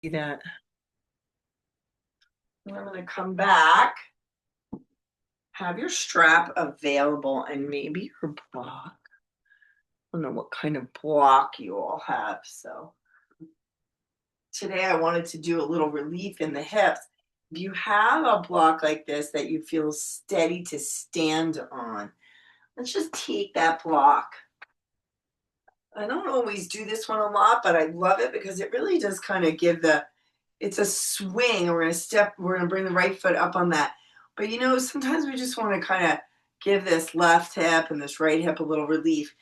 See that. And I'm going to come back. Have your strap available and maybe your block. I don't know what kind of block you all have. So today I wanted to do a little relief in the hips. If you have a block like this that you feel steady to stand on, let's just take that block. I don't always do this one a lot, but I love it because it really does kind of give it's a swing. We're going to bring the right foot up on that. But sometimes we just want to kind of give this left hip and this right hip a little relief.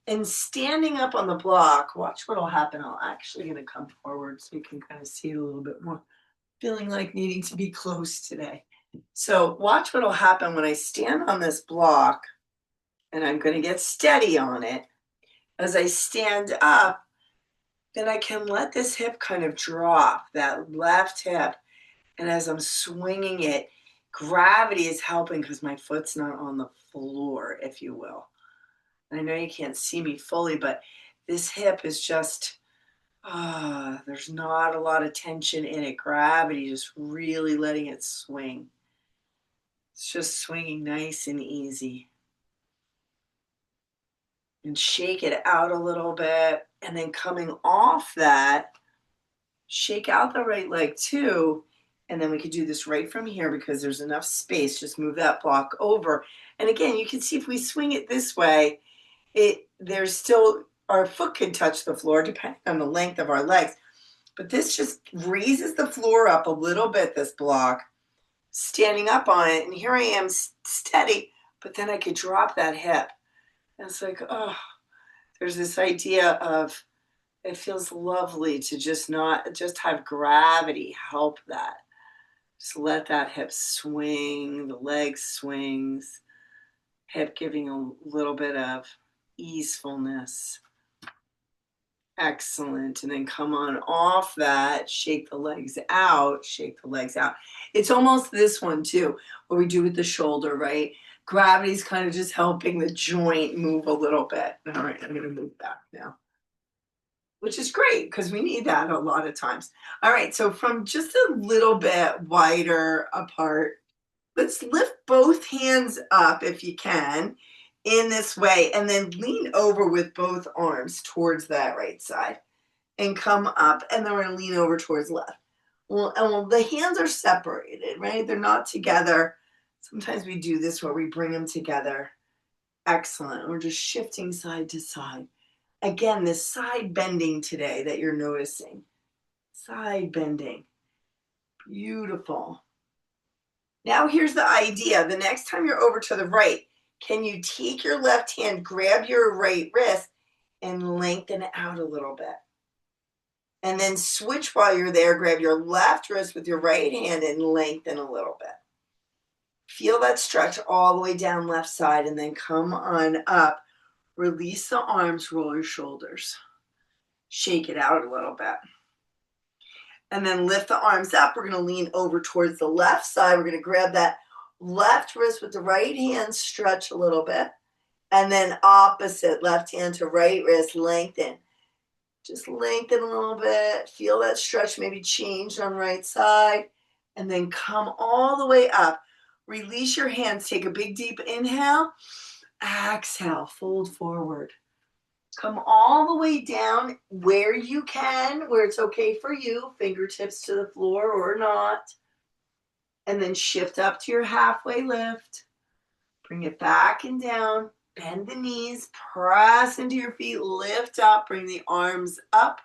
And standing up on the block, watch what'll happen. I'm actually going to come forward so you can kind of see it a little bit more. Feeling like needing to be close today. So watch what'll happen when I stand on this block and I'm going to get steady on it. As I stand up, then I can let this hip kind of drop, that left hip. And as I'm swinging it, gravity is helping because my foot's not on the floor, if you will. And I know you can't see me fully, but this hip is just, there's not a lot of tension in it. Gravity just really letting it swing. It's just swinging nice and easy. And shake it out a little bit. And then coming off that, shake out the right leg too. And then we could do this right from here because there's enough space. Just move that block over. And again, you can see if we swing it this way, there's still, our foot can touch the floor depending on the length of our legs. But this just raises the floor up a little bit, this block, standing up on it. And here I am steady, but then I could drop that hip. And it's like, there's this idea of, it feels lovely to just have gravity help that. Just let that hip swing, the leg swings, hip giving a little bit of easefulness. Excellent. And then come on off that, shake the legs out, shake the legs out. It's almost this one too, what we do with the shoulder, right? Gravity's kind of just helping the joint move a little bit. All right, I'm going to move back now, which is great because we need that a lot of times. All right, so from just a little bit wider apart, let's lift both hands up if you can in this way and then lean over with both arms towards that right side and come up, and then we're going to lean over towards left. Well, the hands are separated, right? They're not together. Sometimes we do this where we bring them together. Excellent. We're just shifting side to side. Again, this side bending today that you're noticing. Side bending. Beautiful. Now here's the idea. The next time you're over to the right, can you take your left hand, grab your right wrist, and lengthen it out a little bit? And then switch while you're there. Grab your left wrist with your right hand and lengthen a little bit. Feel that stretch all the way down left side and then come on up. Release the arms, roll your shoulders. Shake it out a little bit. And then lift the arms up. We're going to lean over towards the left side. We're going to grab that left wrist with the right hand, stretch a little bit. And then opposite, left hand to right wrist, lengthen. Just lengthen a little bit. Feel that stretch maybe change on right side. And then come all the way up. Release your hands. Take a big deep inhale. Exhale, fold forward. Come all the way down where you can, where it's okay for you, fingertips to the floor or not. And then shift up to your halfway lift. Bring it back and down. Bend the knees, press into your feet, lift up, bring the arms up,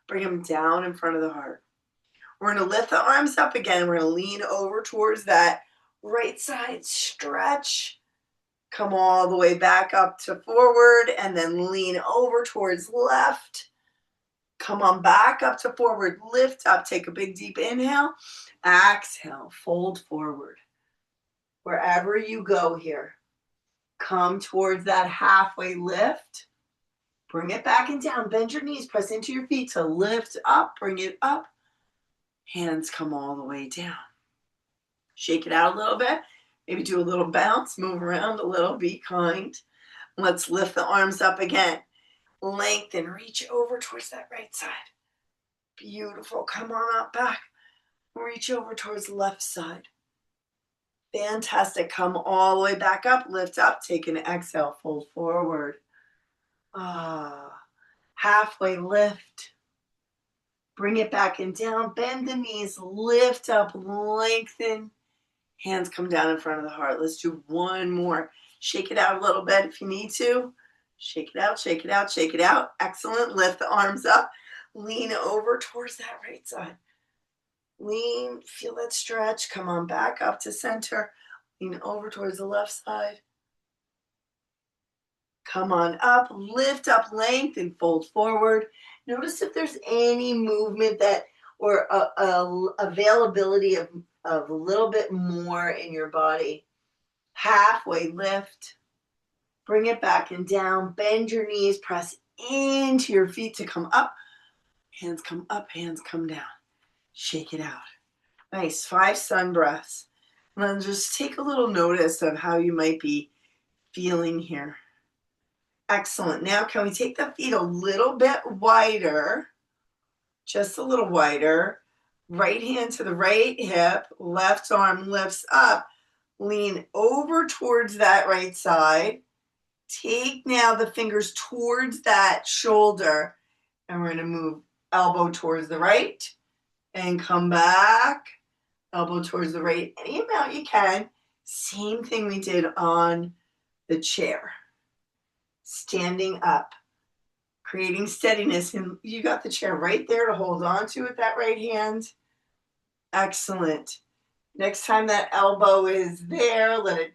bring them down in front of the heart. We're going to lift the arms up again. We're going to lean over towards that right side, stretch. Come all the way back up to forward and then lean over towards left. Come on back up to forward, lift up, take a big deep inhale. Exhale, fold forward. Wherever you go here, come towards that halfway lift. Bring it back and down. Bend your knees, press into your feet to lift up, bring it up. Hands come all the way down. Shake it out a little bit. Maybe do a little bounce, move around a little, be kind. Let's lift the arms up again. Lengthen, reach over towards that right side. Beautiful. Come on up back. Reach over towards the left side. Fantastic. Come all the way back up. Lift up. Take an exhale. Fold forward. Ah. Halfway lift. Bring it back and down. Bend the knees. Lift up. Lengthen. Hands come down in front of the heart. Let's do one more. Shake it out a little bit if you need to. Shake it out, shake it out, shake it out. Excellent. Lift the arms up. Lean over towards that right side. Lean, feel that stretch. Come on back up to center. Lean over towards the left side. Come on up, lift up, lengthen, fold forward. Notice if there's any movement that or availability of a little bit more in your body. Halfway lift. Bring it back and down. Bend your knees. Press into your feet to come up. Hands come up. Hands come down. Shake it out. Nice. 5 sun breaths. And then just take a little notice of how you might be feeling here. Excellent. Now can we take the feet a little bit wider? Just a little wider. Right hand to the right hip. Left arm lifts up. Lean over towards that right side. Take now the fingers towards that shoulder. And we're going to move elbow towards the right. And come back. Elbow towards the right. Any amount you can. Same thing we did on the chair. Standing up, creating steadiness, and you got the chair right there to hold on to with that right hand. Excellent. Next time that elbow is there, let it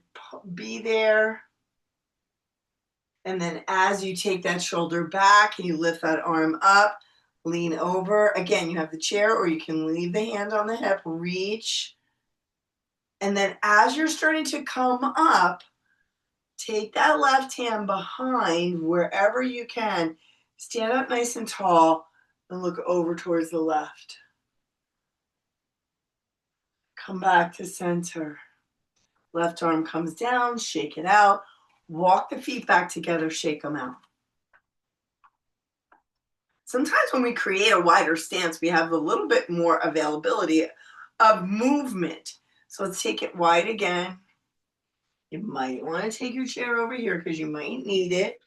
be there. And then as you take that shoulder back and you lift that arm up, lean over. Again, you have the chair or you can leave the hand on the hip, reach. And then as you're starting to come up, take that left hand behind wherever you can. Stand up nice and tall and look over towards the left. Come back to center. Left arm comes down, shake it out. Walk the feet back together, shake them out. Sometimes when we create a wider stance, we have a little bit more availability of movement. So let's take it wide again. You might want to take your chair over here because you might need it.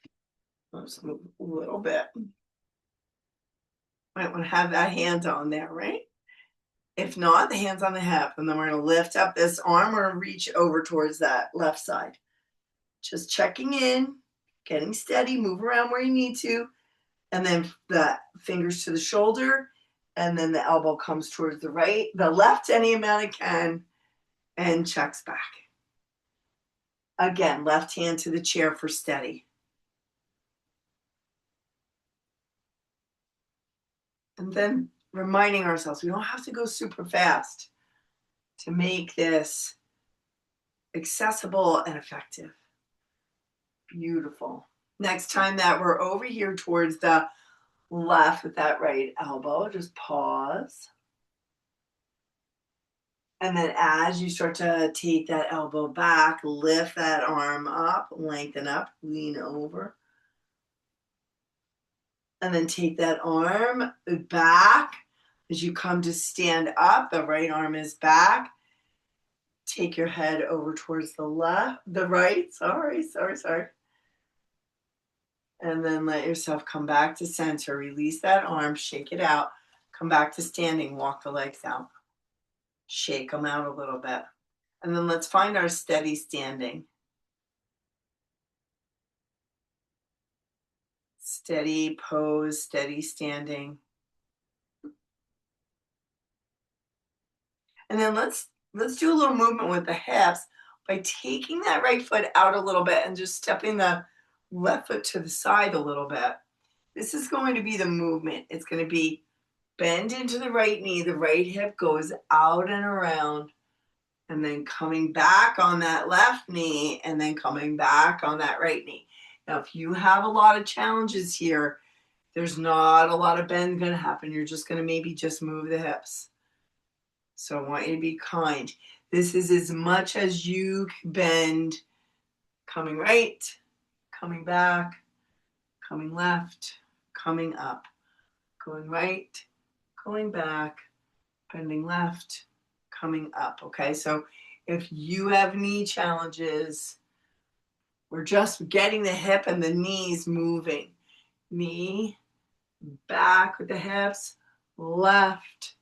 Let's move a little bit. Might want to have that hand on there, right? If not, the hand's on the hip. And then we're going to lift up this arm or reach over towards that left side. Just checking in, getting steady, move around where you need to. And then the fingers to the shoulder. And then the elbow comes towards the right, the left, any amount it can, and checks back. Again, left hand to the chair for steady. And then reminding ourselves, we don't have to go super fast to make this accessible and effective. Beautiful. Next time that we're over here towards the left with that right elbow, just pause. And then as you start to take that elbow back, lift that arm up, lengthen up, lean over. And then take that arm back as you come to stand up. The right arm is back. Take your head over towards the left, the right, sorry. And then let yourself come back to center. Release that arm, shake it out. Come back to standing, walk the legs out. Shake them out a little bit. And then let's find our steady standing. Steady pose, steady standing. And then let's do a little movement with the hips by taking that right foot out a little bit and just stepping the left foot to the side a little bit. This is going to be the movement. It's going to be bend into the right knee, the right hip goes out and around, and then coming back on that left knee, and then coming back on that right knee. Now, if you have a lot of challenges here, there's not a lot of bend going to happen. You're just going to maybe just move the hips. So I want you to be kind. This is as much as you can bend, coming right, coming back, coming left, coming up, going right, going back, bending left, coming up, okay? So if you have knee challenges, we're just getting the hip and the knees moving. Knee, back with the hips, left,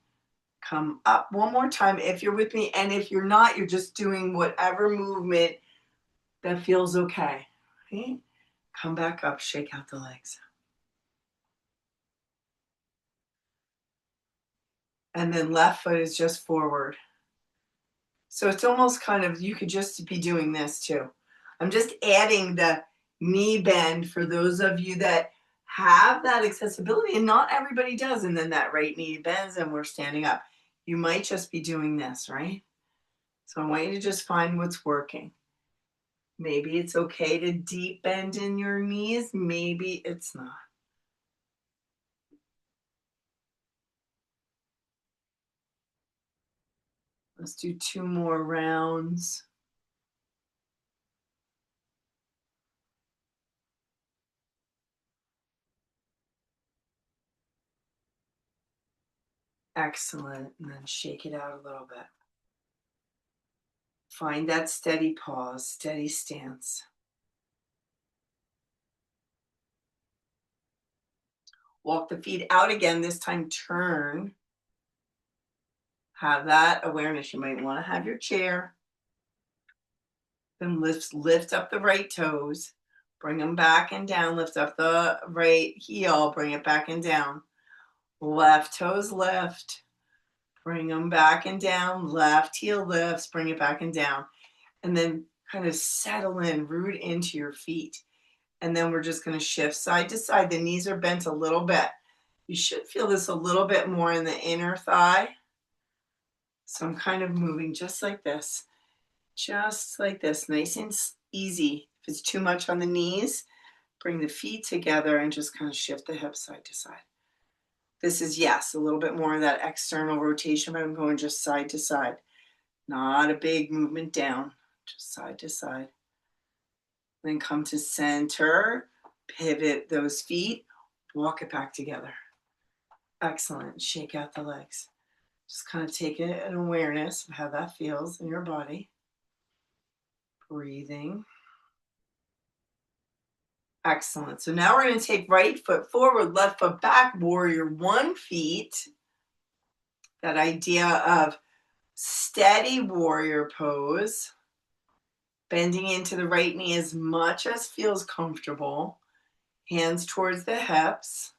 come up. One more time if you're with me, and if you're not, you're just doing whatever movement that feels okay. Right? Come back up, shake out the legs. And then left foot is just forward. So it's almost kind of, you could just be doing this too. I'm just adding the knee bend for those of you that have that accessibility, and not everybody does. And then that right knee bends and we're standing up. You might just be doing this, right? So I want you to just find what's working. Maybe it's okay to deep bend in your knees. Maybe it's not. Let's do 2 more rounds. Excellent. And then shake it out a little bit. Find that steady pause, steady stance. Walk the feet out again. This time turn. Have that awareness. You might want to have your chair. Then lift up the right toes. Bring them back and down. Lift up the right heel. Bring it back and down. Left toes lift. Bring them back and down. Left heel lifts. Bring it back and down. And then kind of settle in, root into your feet. And then we're just going to shift side to side. The knees are bent a little bit. You should feel this a little bit more in the inner thigh. So I'm kind of moving just like this, nice and easy. If it's too much on the knees, bring the feet together and just kind of shift the hips side to side. This is, yes, a little bit more of that external rotation, but I'm going just side to side. Not a big movement down, just side to side. Then come to center, pivot those feet, walk it back together. Excellent. Shake out the legs. Just kind of take an awareness of how that feels in your body. Breathing. Excellent. So now we're going to take right foot forward, left foot back, warrior 1 feet. That idea of steady warrior pose. Bending into the right knee as much as feels comfortable. Hands towards the hips.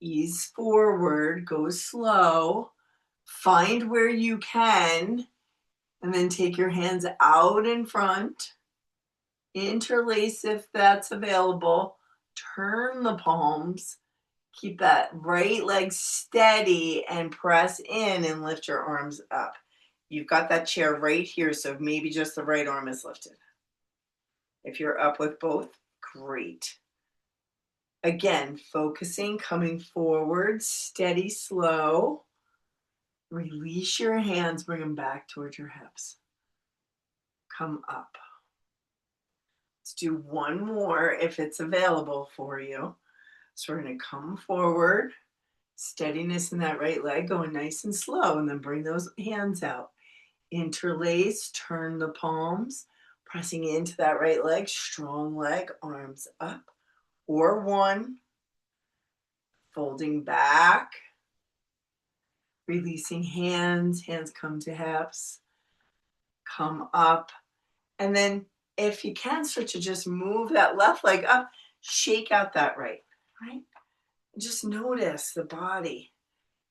Ease forward, go slow. Find where you can, and then take your hands out in front. Interlace if that's available. Turn the palms. Keep that right leg steady and press in and lift your arms up. You've got that chair right here, so maybe just the right arm is lifted. If you're up with both, great. Again, focusing, coming forward, steady, slow. Release your hands, bring them back towards your hips. Come up. Let's do 1 more if it's available for you. So we're going to come forward, steadiness in that right leg, going nice and slow, and then bring those hands out. Interlace, turn the palms, pressing into that right leg, strong leg, arms up. Or 1, folding back, releasing hands come to hips, come up, and then if you can start to just move that left leg up, shake out that right? Just notice the body.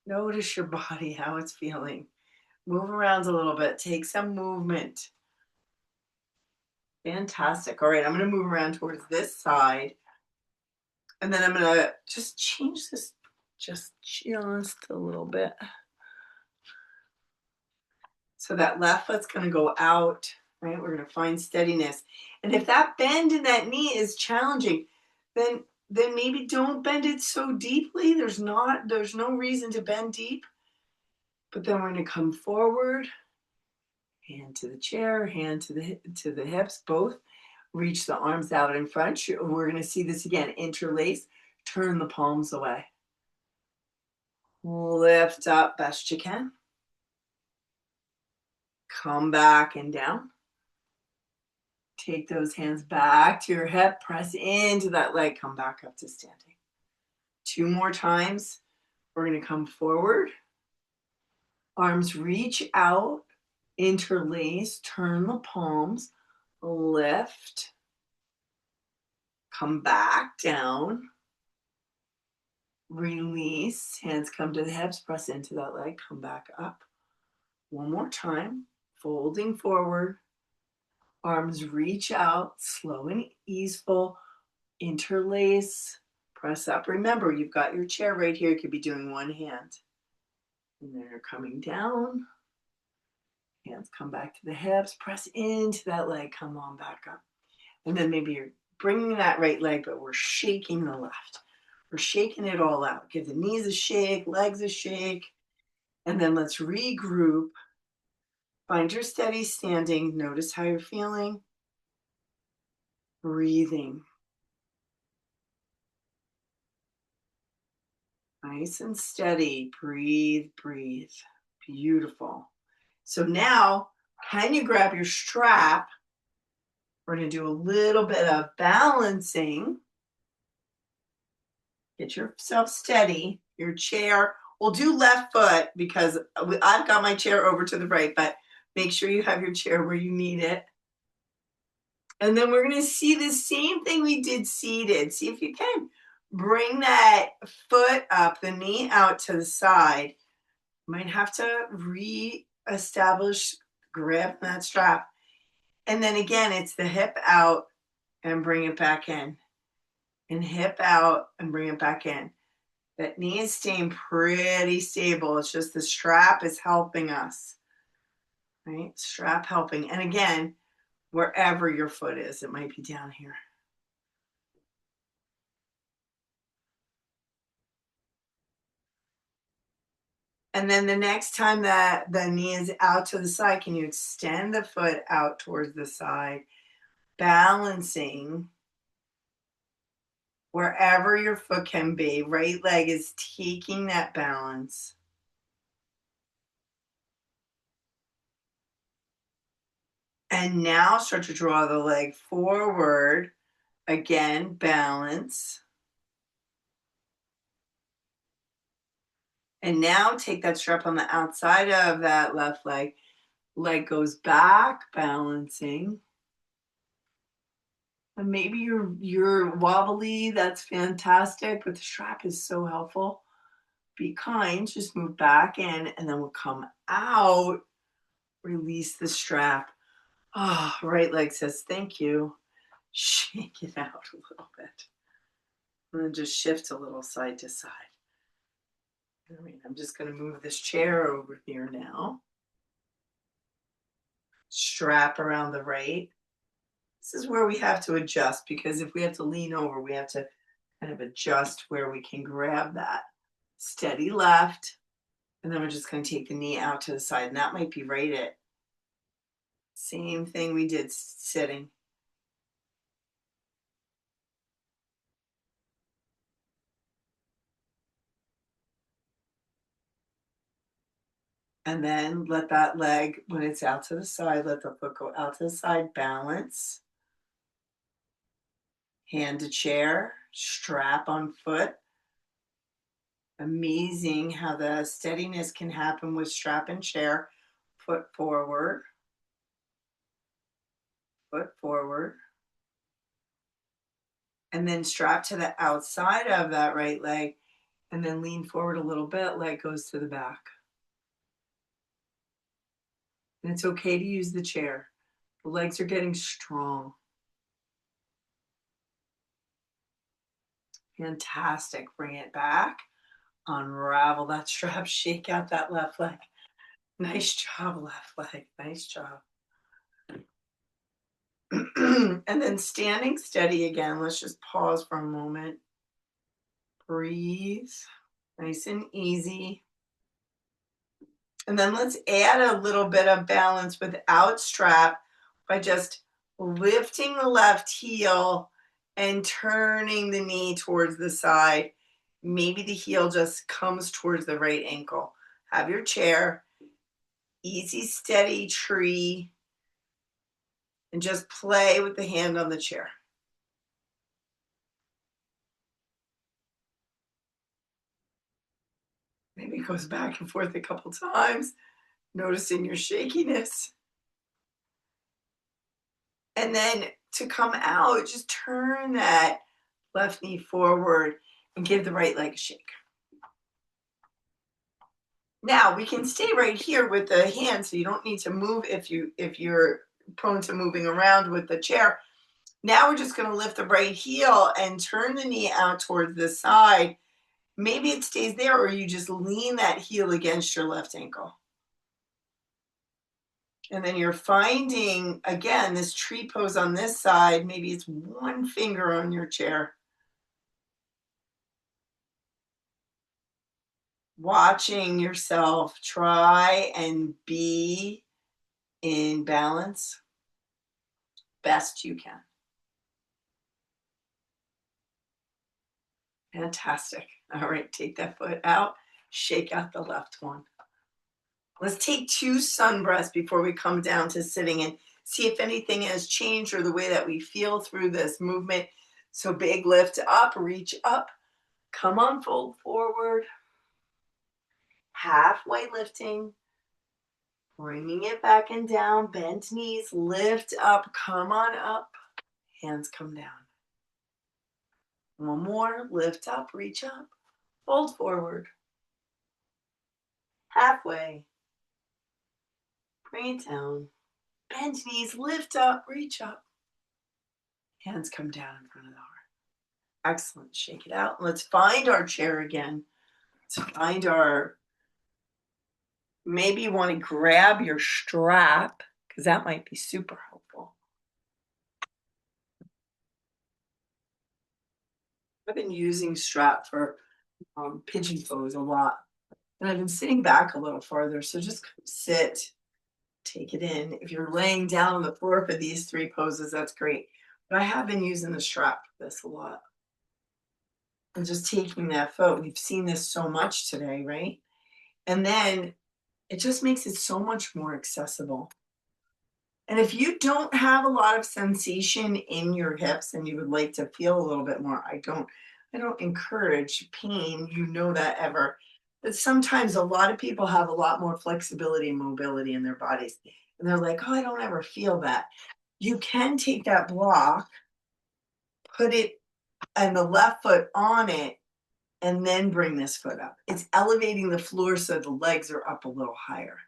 Notice your body, how it's feeling. Move around a little bit, take some movement. Fantastic. All right, I'm going to move around towards this side. And then I'm going to just change this just a little bit. So that left foot's going to go out, right? We're going to find steadiness. And if that bend in that knee is challenging, then maybe don't bend it so deeply. There's no reason to bend deep. But then we're going to come forward, hand to the chair, hand to the hips, both. Reach the arms out in front. We're going to see this again. Interlace, turn the palms away. Lift up best you can. Come back and down. Take those hands back to your hip, press into that leg, come back up to standing. 2 more times. We're going to come forward. Arms reach out, interlace, turn the palms, lift, come back down, release, hands come to the hips, press into that leg, come back up. One more time, folding forward, arms reach out, slow and easeful, interlace, press up. Remember, you've got your chair right here. You could be doing one hand. And then you're coming down. Hands come back to the hips, press into that leg, come on back up. And then maybe you're bringing that right leg, but we're shaking the left. We're shaking it all out. Give the knees a shake, legs a shake. And then let's regroup. Find your steady standing. Notice how you're feeling. Breathing. Nice and steady. Breathe, breathe. Beautiful. So now, can you grab your strap? We're going to do a little bit of balancing. Get yourself steady. Your chair, we'll do left foot because I've got my chair over to the right, but make sure you have your chair where you need it. And then we're going to see the same thing we did seated. See if you can bring that foot up, the knee out to the side. Might have to re-establish grip that strap. And then again, it's the hip out and bring it back in. And hip out and bring it back in. That knee is staying pretty stable. It's just the strap is helping us. Right? Strap helping. And again, wherever your foot is, it might be down here. And then the next time that the knee is out to the side, can you extend the foot out towards the side, balancing wherever your foot can be. Right leg is taking that balance. And now start to draw the leg forward. Again, balance. And now take that strap on the outside of that left leg. Leg goes back, balancing. And maybe you're wobbly, that's fantastic, but the strap is so helpful. Be kind, just move back in, and then we'll come out, release the strap. Ah, oh, right leg says thank you. Shake it out a little bit. And then just shift a little side to side. I'm just going to move this chair over here now. Strap around the right. This is where we have to adjust because if we have to lean over, we have to kind of adjust where we can grab that. Steady left. And then we're just going to take the knee out to the side. And that might be right it. Same thing we did sitting. And then let that leg, when it's out to the side, let the foot go out to the side, balance. Hand to chair, strap on foot. Amazing how the steadiness can happen with strap and chair. Foot forward. Foot forward. And then strap to the outside of that right leg. And then lean forward a little bit, leg goes to the back. And it's okay to use the chair. The legs are getting strong. Fantastic. Bring it back. Unravel that strap. Shake out that left leg. Nice job, left leg. Nice job. And then standing steady again. Let's just pause for a moment. Breathe. Nice and easy. And then let's add a little bit of balance without strap by just lifting the left heel and turning the knee towards the side. Maybe the heel just comes towards the right ankle. Have your chair, easy, steady tree, and just play with the hand on the chair. Maybe it goes back and forth a couple times, noticing your shakiness. And then to come out, just turn that left knee forward and give the right leg a shake. Now we can stay right here with the hand, so you don't need to move if you're prone to moving around with the chair. Now we're just going to lift the right heel and turn the knee out towards the side. Maybe it stays there, or you just lean that heel against your left ankle. And then you're finding, again, this tree pose on this side. Maybe it's one finger on your chair. Watching yourself try and be in balance best you can. Fantastic. All right, take that foot out, shake out the left one. Let's take 2 sun breaths before we come down to sitting and see if anything has changed or the way that we feel through this movement. So big lift up, reach up, come on, fold forward, halfway lifting, bringing it back and down, bent knees, lift up, come on up, hands come down. One more, lift up, reach up, fold forward, halfway, bring it down, bend knees, lift up, reach up, hands come down in front of the heart. Excellent, shake it out. Let's find our chair again. Let's find our, maybe you want to grab your strap because that might be super helpful. I've been using strap for pigeon pose a lot. And I've been sitting back a little farther. So just sit, take it in. If you're laying down on the floor for these 3 poses, that's great. But I have been using the strap for this a lot. And just taking that photo. We've seen this so much today, right? And then it just makes it so much more accessible. And if you don't have a lot of sensation in your hips and you would like to feel a little bit more, I don't encourage pain, you know that ever. But sometimes a lot of people have a lot more flexibility and mobility in their bodies. And they're like, oh, I don't ever feel that. You can take that block, put it and the left foot on it, and then bring this foot up. It's elevating the floor so the legs are up a little higher.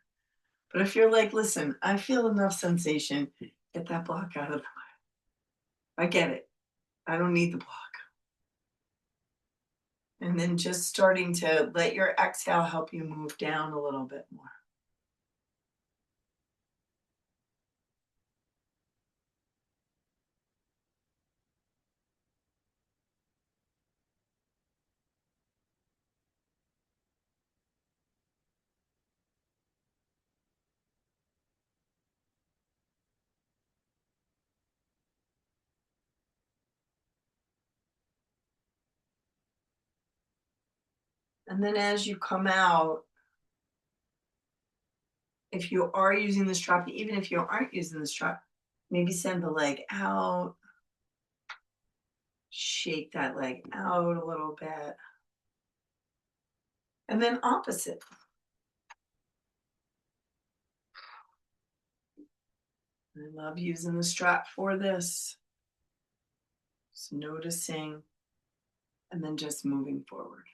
But if you're like, listen, I feel enough sensation, get that block out of the way. I get it. I don't need the block. And then just starting to let your exhale help you move down a little bit more. And then as you come out, if you are using the strap, even if you aren't using the strap, maybe send the leg out, shake that leg out a little bit. And then opposite. I love using the strap for this. Just noticing and then just moving forward.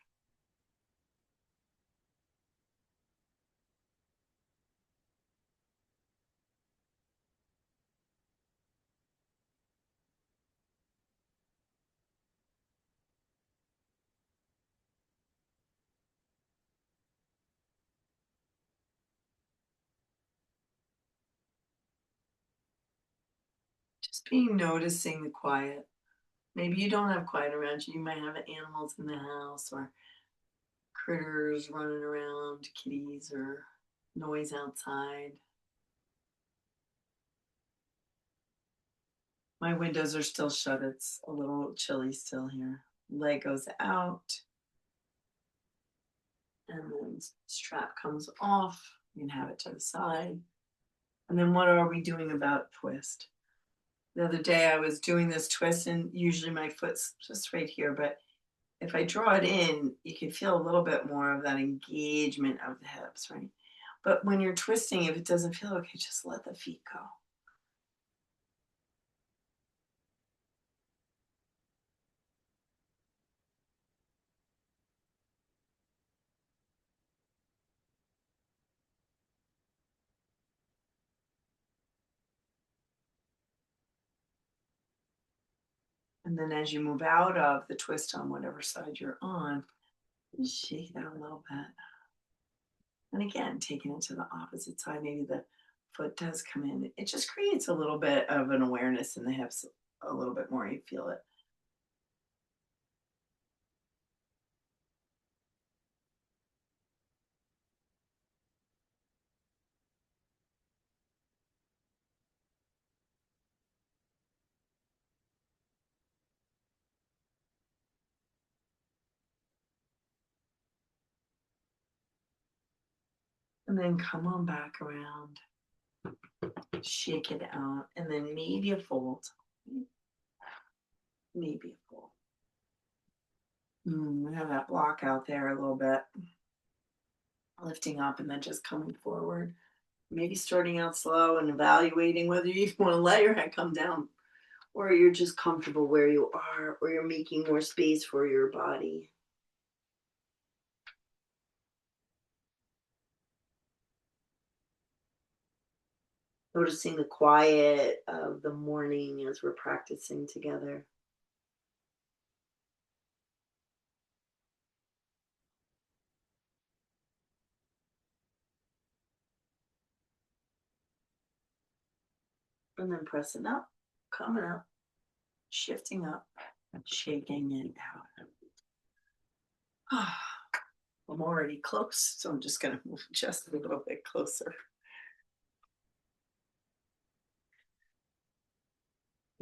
Just being noticing the quiet. Maybe you don't have quiet around you. You might have animals in the house or critters running around, kitties or noise outside. My windows are still shut. It's a little chilly still here. Leg goes out. And then strap comes off. You can have it to the side. And then what are we doing about twist? The other day I was doing this twist, and usually my foot's just right here, but if I draw it in, you can feel a little bit more of that engagement of the hips, right? But when you're twisting, if it doesn't feel okay, just let the feet go. And then as you move out of the twist on whatever side you're on, just shake it out a little bit. And again, taking it to the opposite side, maybe the foot does come in. It just creates a little bit of an awareness in the hips, a little bit more. You feel it. And then come on back around, shake it out, and then maybe a fold. Maybe a fold. We have that block out there a little bit, lifting up and then just coming forward. Maybe starting out slow and evaluating whether you want to let your head come down, or you're just comfortable where you are, or you're making more space for your body. Noticing the quiet of the morning as we're practicing together. And then pressing up, coming up, shifting up, shaking it out. I'm already close, so I'm just going to move just a little bit closer.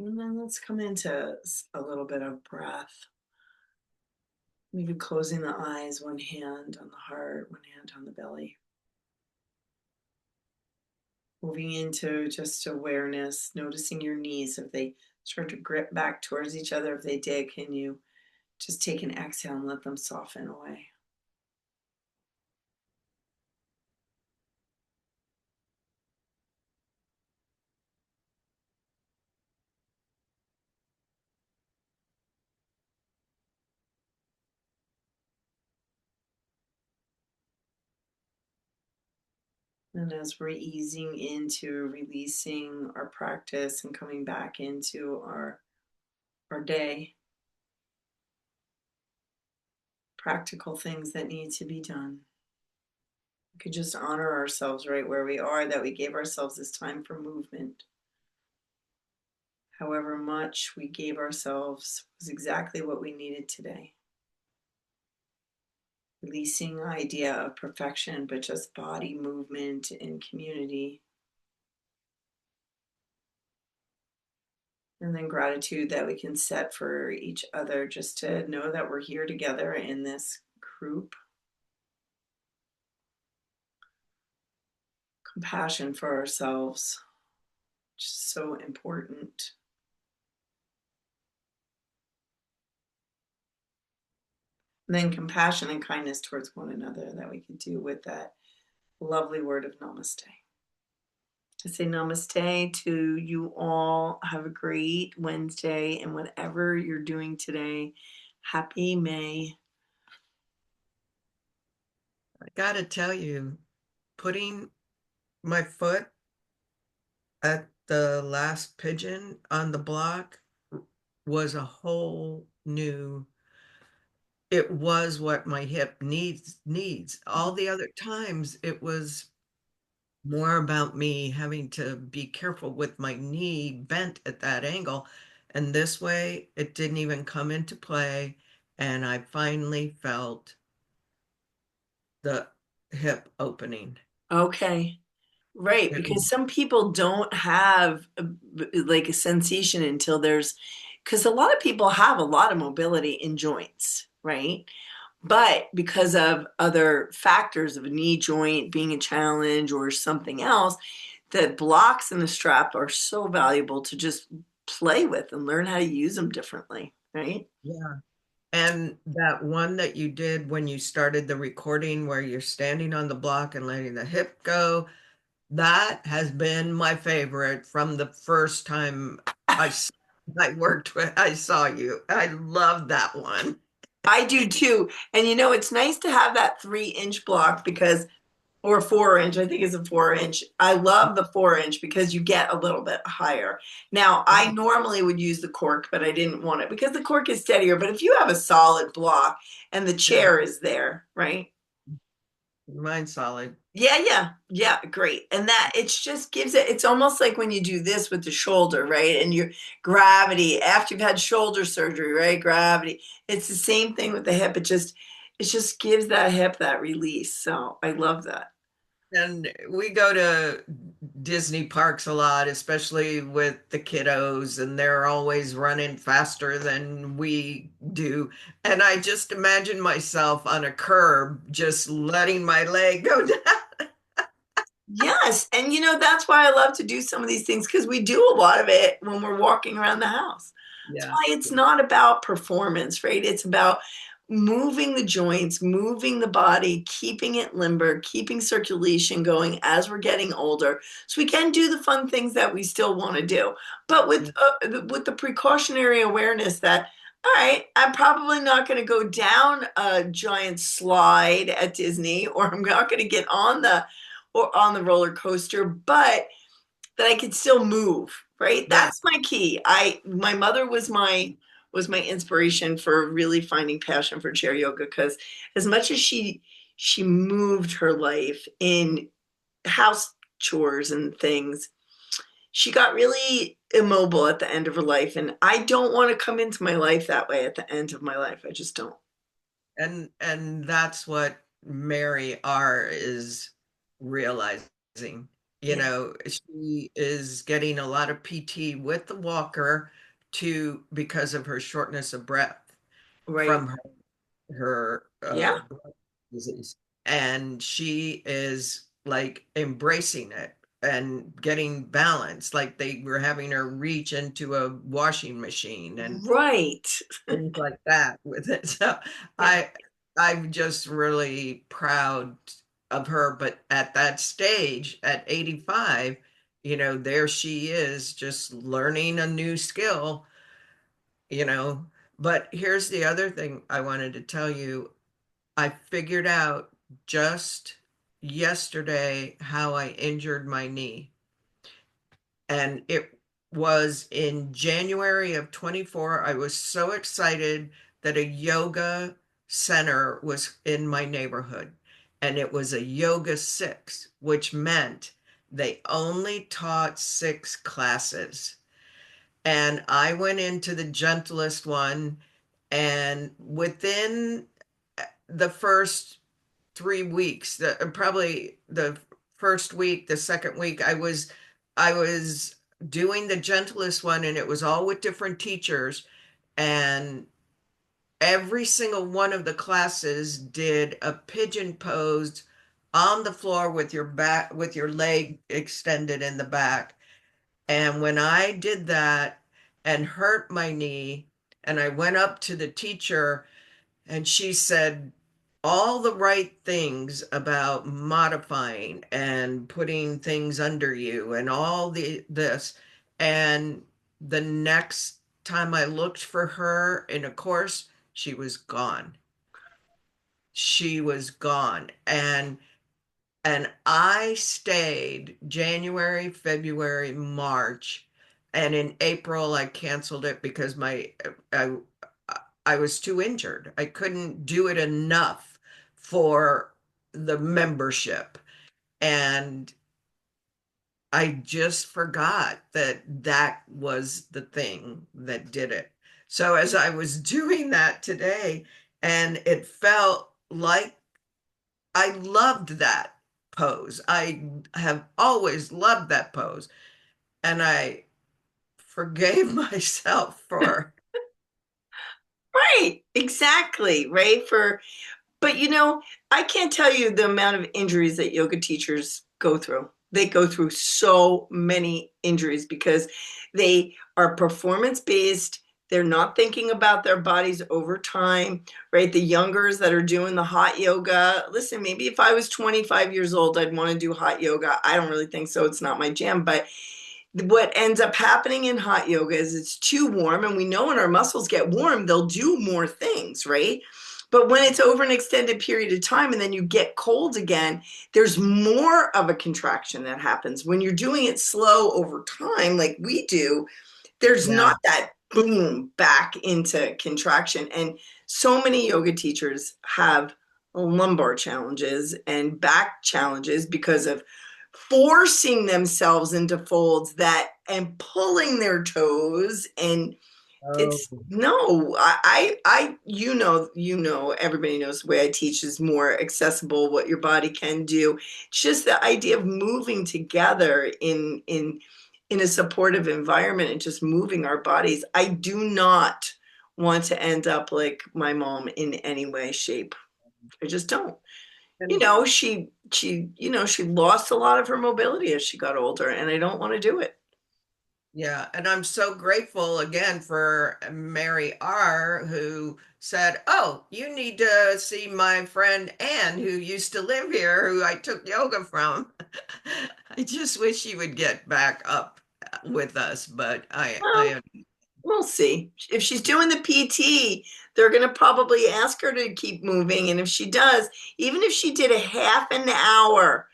And then let's come into a little bit of breath. Maybe closing the eyes, one hand on the heart, one hand on the belly. Moving into just awareness, noticing your knees. If they start to grip back towards each other, if they did, can you just take an exhale and let them soften away? And as we're easing into releasing our practice and coming back into our day, practical things that need to be done. We could just honor ourselves right where we are, that we gave ourselves this time for movement. However much we gave ourselves was exactly what we needed today. Releasing the idea of perfection, but just body movement and community. And then gratitude that we can set for each other, just to know that we're here together in this group. Compassion for ourselves, just so important. And then compassion and kindness towards one another that we can do with that lovely word of namaste. I say namaste to you all. Have a great Wednesday, and whatever you're doing today, happy May. I gotta tell you, putting my foot at the last pigeon on the block was a whole new, it was what my hip needs. All the other times it was more about me having to be careful with my knee bent at that angle. And this way it didn't even come into play. And I finally felt the hip opening. Okay. Right, It because some people don't have like a sensation until there's, because a lot of people have a lot of mobility in joints, right? But because of other factors of a knee joint being a challenge or something else, the blocks in the strap are so valuable to just play with and learn how to use them differently, right? Yeah. And that one that you did when you started the recording where you're standing on the block and letting the hip go, that has been my favorite from the first time I s- I worked with I saw you. I love that one. I do too. And it's nice to have that 3 inch block because, or 4 inch, I think it's a 4 inch. I love the 4 inch because you get a little bit higher. Now, I normally would use the cork, but I didn't want it because the cork is steadier. But if you have a solid block and the Yeah, chair is there, right? mine's solid. Yeah, yeah, yeah, great. And that it's just gives it's almost like when you do this with the shoulder, right? And your gravity after you've had shoulder surgery, right? Gravity. It's the same thing with the hip. It just gives that hip that release. So I love that. And we go to Disney parks a lot, especially with the kiddos, and they're always running faster than we do. And I just imagine myself on a curb, just letting my leg go down. Yes, and that's why I love to do some of these things because we do a lot of it when we're walking around the house. That's Yeah. why it's not about performance, right? It's about moving the joints, moving the body, keeping it limber, keeping circulation going as we're getting older, so we can do the fun things that we still want to do, but with the precautionary awareness that. All right, I'm probably not going to go down a giant slide at Disney, or I'm not going to get on the roller coaster, but that I could still move, right? Yeah. That's my key. My mother was my inspiration for really finding passion for chair yoga because as much as she moved her life in house chores and things, she got really immobile at the end of her life, and I don't want to come into my life that way at the end of my life. I just don't. And that's what Mary R is realizing. Yeah. She is getting a lot of PT with the walker to because of her shortness of breath Right. from her Yeah. blood disease. And she is like embracing it and getting balance. Like they were having her reach into a washing machine and Right. things like that with it. So Yeah. I I'm just really proud of her. But at that stage, at 85, there she is just learning a new skill, you know. But here's the other thing I wanted to tell you. I figured out just yesterday how I injured my knee. And it was in January of 24. I was so excited that a yoga center was in my neighborhood. And it was a yoga six, which meant they only taught 6 classes. And I went into the gentlest one. And within the first 3 weeks, probably the first week, the second week, I was doing the gentlest one, and it was all with different teachers, and every single one of the classes did a pigeon pose on the floor with your back, with your leg extended in the back. And when I did that and hurt my knee, and I went up to the teacher, and she said all the right things about modifying and putting things under you and all this. And the next time I looked for her in a course, she was gone. She was gone. And I stayed January, February, March, and in April I canceled it because I I was too injured. I couldn't do it enough for the membership. And I just forgot that that was the thing that did it. So as I was doing that today, and it felt like I loved that pose. I have always loved that pose. And I forgave myself for Right, exactly, right? But I can't tell you the amount of injuries that yoga teachers go through. They go through so many injuries because they are performance based. They're not thinking about their bodies over time, right? The youngers that are doing the hot yoga. Listen, maybe if I was 25 years old, I'd want to do hot yoga. I don't really think so. It's not my jam. But what ends up happening in hot yoga is it's too warm. And we know when our muscles get warm, they'll do more things, right? But when it's over an extended period of time and then you get cold again, there's more of a contraction that happens. When you're doing it slow over time, like we do, there's Yeah. not that boom back into contraction. And so many yoga teachers have lumbar challenges and back challenges because of forcing themselves into folds that and pulling their toes. And Oh, it's no, everybody knows the way I teach is more accessible, what your body can do. It's just the idea of moving together in a supportive environment and just moving our bodies. I do not want to end up like my mom in any way, shape. I just don't. and She lost a lot of her mobility as she got older, and I don't want to do it. yeah, and I'm so grateful again for Mary R., who said, "Oh, you need to see my friend Anne, who used to live here, who I took yoga from." I just wish she would get back up with us, but Well, we'll see. If she's doing the PT, they're going to probably ask her to keep moving. And if she does, even if she did a half an hour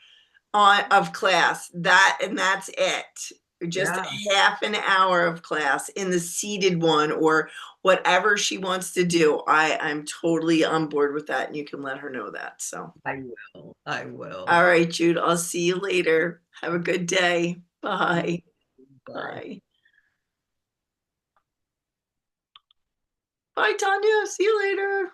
of class, that's it. Just yeah, a half an hour of class in the seated one or whatever she wants to do. I'm totally on board with that. And you can let her know that. So, I will. I all will. right, Jude, I'll see you later. Have a good day. Bye. Bye. Bye. Bye, Tanya. See you later.